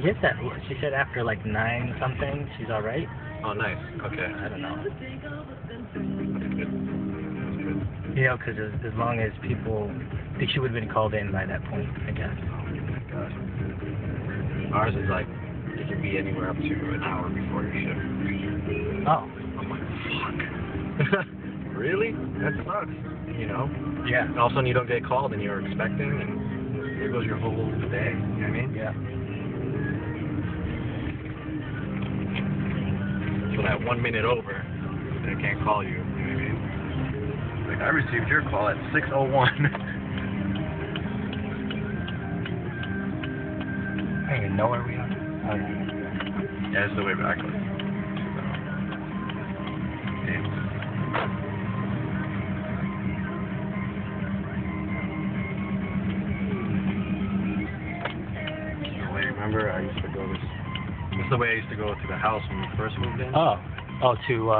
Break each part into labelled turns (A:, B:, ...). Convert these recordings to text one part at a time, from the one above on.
A: guess that she said after like 9 something, she's all right.
B: Oh, nice. Okay.
A: I don't know.
B: That's good.
A: You know, because as long as people, I think she would have been called in by that point, I guess.
B: God. Ours is like, it can be anywhere up to an hour before your shift.
A: Oh.
B: I'm like, fuck. Really? That sucks. You know?
A: Yeah.
B: And all of a sudden you don't get called and you're expecting, and there goes your whole day. You know what I mean?
A: Yeah.
B: So that 1 minute over, they can't call you. You know what I mean? Like, I received your call at 6:01.
A: I don't even know where we are. Oh, yeah.
B: Yeah, it's the way back. Remember, I used to go this is the way I used to go to the house when we first moved in.
A: Oh. Oh, to,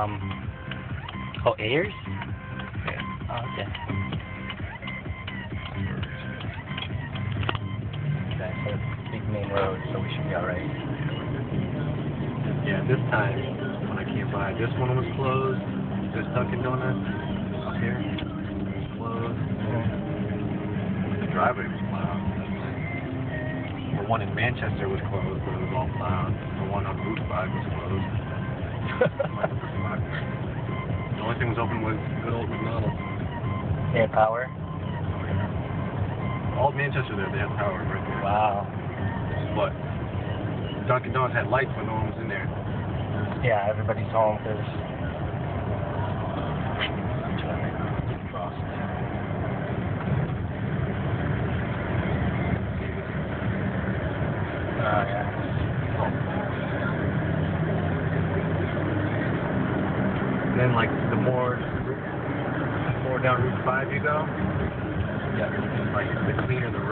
A: Ayers?
B: Yeah.
A: Oh, okay. Okay, so it's a big main road, so we should be alright.
B: Yeah, this time, when I came by, this one was closed. This Dunkin' Donuts up here was closed. The driveway was plowed. The one in Manchester was closed, but it was all plowed. The one on Route 5 was closed. The only thing was open was good old McDonald's.
A: They had power?
B: All of Manchester there, they had power right there.
A: Wow.
B: But Dunkin' Donuts had lights when no one was in there.
A: Yeah, everybody's home because... yeah.
B: And then, like, the more down Route 5 you go,
A: Yeah.
B: like, the cleaner the